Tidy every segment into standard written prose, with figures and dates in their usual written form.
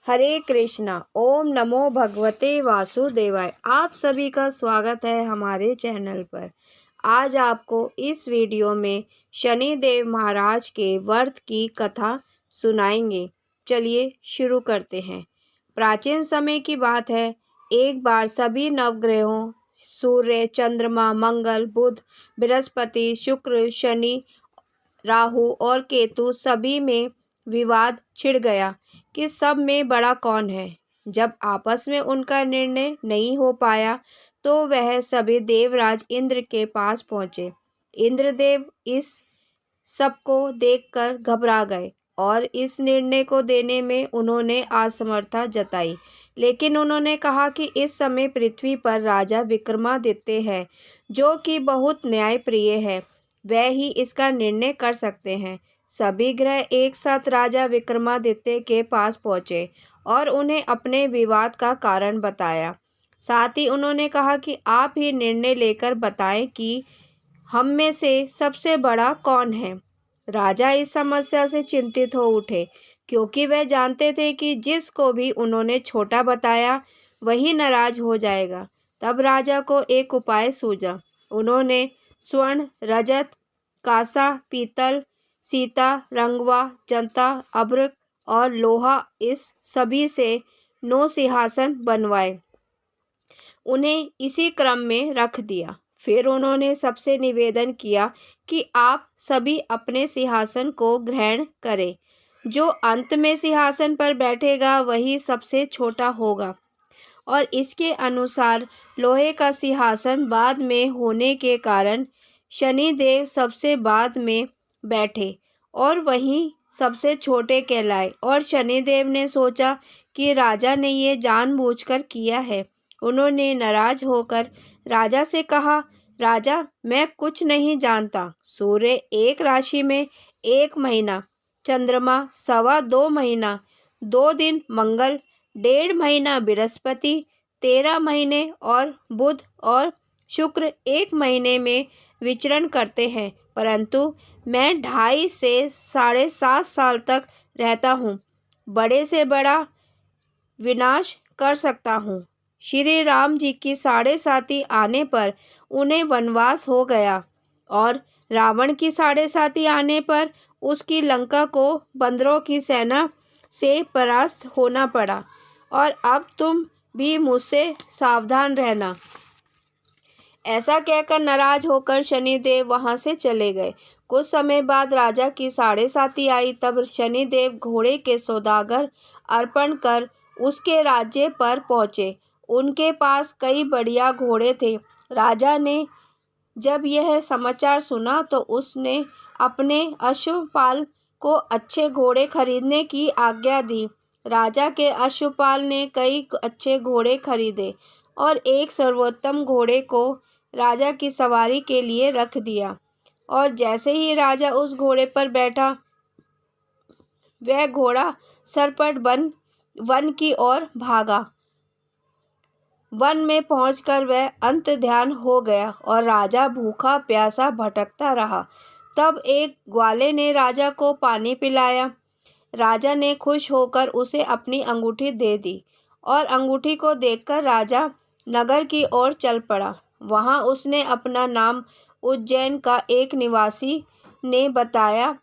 हरे कृष्णा। ओम नमो भगवते वासुदेवाय। आप सभी का स्वागत है हमारे चैनल पर। आज आपको इस वीडियो में शनिदेव महाराज के व्रत की कथा सुनाएंगे। चलिए शुरू करते हैं। प्राचीन समय की बात है। एक बार सभी नवग्रहों सूर्य, चंद्रमा, मंगल, बुध, बृहस्पति, शुक्र, शनि, राहु और केतु सभी में विवाद छिड़ गया कि सब में बड़ा कौन है। जब आपस में उनका निर्णय नहीं हो पाया तो वह सभी देवराज इंद्र के पास पहुँचे। इंद्रदेव इस सबको देखकर घबरा गए और इस निर्णय को देने में उन्होंने असमर्थता जताई। लेकिन उन्होंने कहा कि इस समय पृथ्वी पर राजा विक्रमादित्य है, जो कि बहुत न्यायप्रिय है। वह ही इसका निर्णय कर सकते हैं। सभी ग्रह एक साथ राजा विक्रमादित्य के पास पहुंचे और उन्हें अपने विवाद का कारण बताया। साथ ही उन्होंने कहा कि आप ही निर्णय लेकर बताएं कि हम में से सबसे बड़ा कौन है। राजा इस समस्या से चिंतित हो उठे, क्योंकि वह जानते थे कि जिसको भी उन्होंने छोटा बताया वही नाराज हो जाएगा। तब राजा को एक उपाय सूझा। उन्होंने स्वर्ण, रजत, कांसा, पीतल, सीता, रंगवा, जंता, अभ्रक और लोहा, इस सभी से 9 सिंहासन बनवाए। उन्हें इसी क्रम में रख दिया। फिर उन्होंने सबसे निवेदन किया कि आप सभी अपने सिंहासन को ग्रहण करें। जो अंत में सिंहासन पर बैठेगा वही सबसे छोटा होगा। और इसके अनुसार लोहे का सिंहासन बाद में होने के कारण शनिदेव सबसे बाद में बैठे और वहीं सबसे छोटे कहलाए। और शनिदेव ने सोचा कि राजा ने ये जानबूझकर किया है। उन्होंने नाराज होकर राजा से कहा, राजा, मैं कुछ नहीं जानता। सूर्य एक राशि में 1 महीना, चंद्रमा 2.25 महीना, 2 दिन मंगल, 1.5 महीना बृहस्पति, 13 महीने और बुध और शुक्र 1 महीने में विचरण करते हैं, परंतु मैं 2.5 से 7.5 साल तक रहता हूँ। बड़े से बड़ा विनाश कर सकता हूँ। श्री राम जी की 7.5 आने पर उन्हें वनवास हो गया और रावण की 7.5 आने पर उसकी लंका को बंदरों की सेना से परास्त होना पड़ा। और अब तुम भी मुझसे सावधान रहना। ऐसा कहकर नाराज होकर शनिदेव वहां से चले गए। कुछ समय बाद राजा की 7.5 आई। तब शनिदेव घोड़े के सौदागर अर्पण कर उसके राज्य पर पहुंचे। उनके पास कई बढ़िया घोड़े थे। राजा ने जब यह समाचार सुना तो उसने अपने अश्वपाल को अच्छे घोड़े खरीदने की आज्ञा दी। राजा के अश्वपाल ने कई अच्छे घोड़े खरीदे और एक सर्वोत्तम घोड़े को राजा की सवारी के लिए रख दिया। और जैसे ही राजा उस घोड़े पर बैठा, वह घोड़ा सरपट वन की ओर भागा। वन में पहुंचकर वह अंत ध्यान हो गया और राजा भूखा प्यासा भटकता रहा। तब एक ग्वाले ने राजा को पानी पिलाया। राजा ने खुश होकर उसे अपनी अंगूठी दे दी और अंगूठी को देखकर राजा नगर की ओर चल पड़ा। वहां उसने अपना नाम उज्जैन का एक निवासी ने बताया।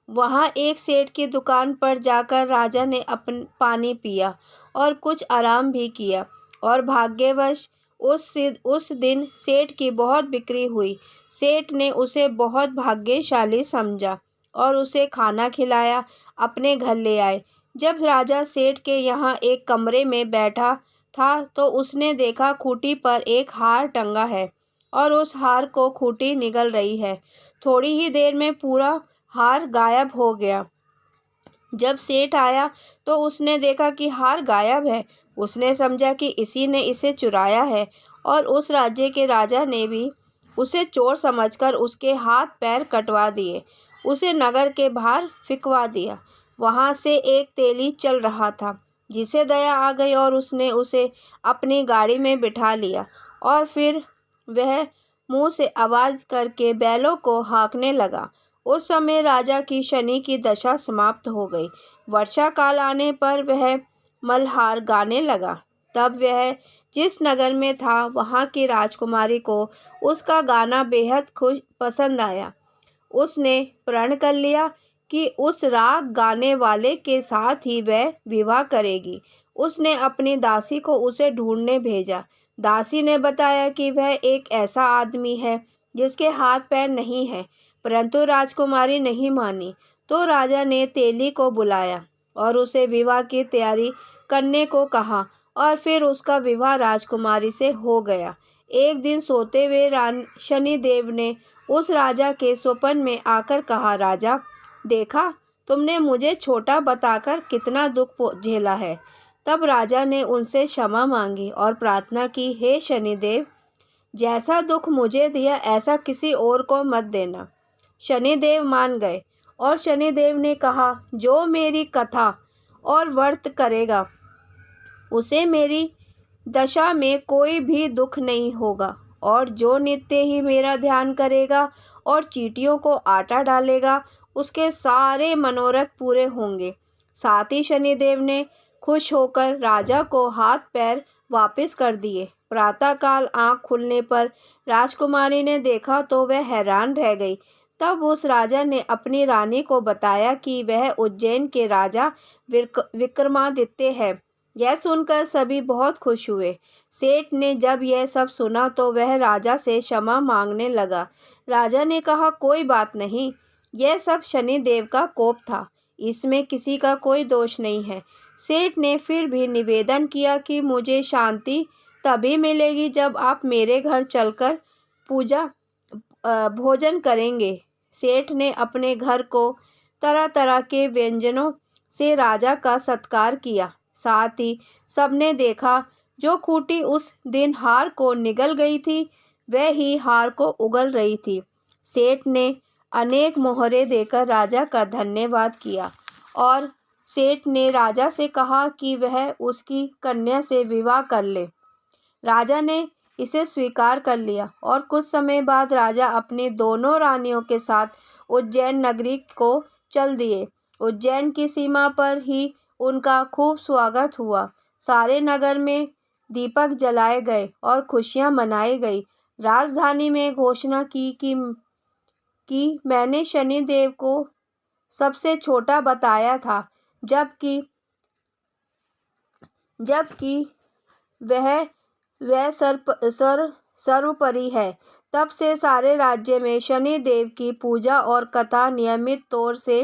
वहां एक सेठ की दुकान पर जाकर राजा ने पानी पिया और कुछ आराम भी किया। और भाग्यवश उस दिन सेठ की बहुत बिक्री हुई। सेठ ने उसे बहुत भाग्यशाली समझा और उसे खाना खिलाया, अपने घर ले आए। जब राजा सेठ के यहाँ एक कमरे में बैठा था तो उसने देखा खूंटी पर एक हार टंगा है और उस हार को खूंटी निगल रही है। थोड़ी ही देर में पूरा हार गायब हो गया। जब सेठ आया तो उसने देखा कि हार गायब है। उसने समझा कि इसी ने इसे चुराया है और उस राज्य के राजा ने भी उसे चोर समझकर उसके हाथ पैर कटवा दिए, उसे नगर के बाहर फिकवा दिया। वहां से एक तेली चल रहा था, जिसे दया आ गई और उसने उसे अपनी गाड़ी में बिठा लिया और फिर वह मुंह से आवाज करके बैलों को हाँकने लगा। उस समय राजा की शनि की दशा समाप्त हो गई। वर्षा काल आने पर वह मल्हार गाने लगा। तब वह जिस नगर में था वहाँ की राजकुमारी को उसका गाना बेहद पसंद आया। उसने प्रण कर लिया कि उस राग गाने वाले के साथ ही वह विवाह करेगी। उसने अपनी दासी को उसे ढूंढने भेजा। दासी ने बताया कि वह एक ऐसा आदमी है जिसके हाथ पैर नहीं है, परंतु राजकुमारी नहीं मानी। तो राजा ने तेली को बुलाया और उसे विवाह की तैयारी करने को कहा और फिर उसका विवाह राजकुमारी से हो गया। एक दिन सोते हुए शनिदेव ने उस राजा के स्वप्न में आकर कहा, राजा, देखा तुमने मुझे छोटा बताकर कितना दुख झेला है। तब राजा ने उनसे क्षमा मांगी और प्रार्थना की, हे शनिदेव, जैसा दुख मुझे दिया ऐसा किसी और को मत देना। शनिदेव मान गए और शनिदेव ने कहा, जो मेरी कथा और व्रत करेगा उसे मेरी दशा में कोई भी दुख नहीं होगा, और जो नित्य ही मेरा ध्यान करेगा और चींटियों को आटा डालेगा उसके सारे मनोरथ पूरे होंगे। साथ ही शनिदेव ने खुश होकर राजा को हाथ पैर वापस कर दिए। प्रातःकाल आँख खुलने पर राजकुमारी ने देखा तो वह हैरान रह गई। तब उस राजा ने अपनी रानी को बताया कि वह उज्जैन के राजा विक्रमादित्य है। यह सुनकर सभी बहुत खुश हुए। सेठ ने जब यह सब सुना तो वह राजा से क्षमा मांगने लगा। राजा ने कहा, कोई बात नहीं, यह सब शनिदेव का कोप था, इसमें किसी का कोई दोष नहीं है। सेठ ने फिर भी निवेदन किया कि मुझे शांति तभी मिलेगी जब आप मेरे घर चलकर भोजन करेंगे। सेठ ने अपने घर को तरह तरह के व्यंजनों से राजा का सत्कार किया। साथ ही सबने देखा जो खूंटी उस दिन हार को निगल गई थी वह ही हार को उगल रही थी। सेठ ने अनेक मोहरे देकर राजा का धन्यवाद किया और सेठ ने राजा से कहा कि वह उसकी कन्या से विवाह कर ले। राजा ने इसे स्वीकार कर लिया और कुछ समय बाद राजा अपनी दोनों रानियों के साथ उज्जैन नगरी को चल दिए। उज्जैन की सीमा पर ही उनका खूब स्वागत हुआ। सारे नगर में दीपक जलाए गए और खुशियां मनाई गई। राजधानी में घोषणा की कि मैंने शनिदेव को सबसे छोटा बताया था, जबकि वह सर्वोपरि है। तब से सारे राज्य में शनिदेव की पूजा और कथा नियमित तौर से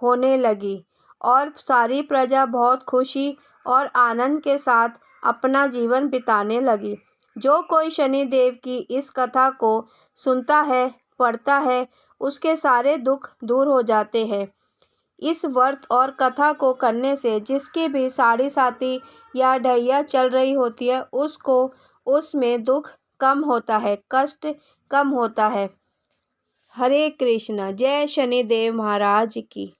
होने लगी और सारी प्रजा बहुत खुशी और आनंद के साथ अपना जीवन बिताने लगी। जो कोई शनिदेव की इस कथा को सुनता है, पढ़ता है, उसके सारे दुख दूर हो जाते हैं। इस व्रत और कथा को करने से जिसकी भी साढ़े साती या ढैया चल रही होती है उसको उसमें दुख कम होता है, कष्ट कम होता है। हरे कृष्णा। जय शनिदेव महाराज की।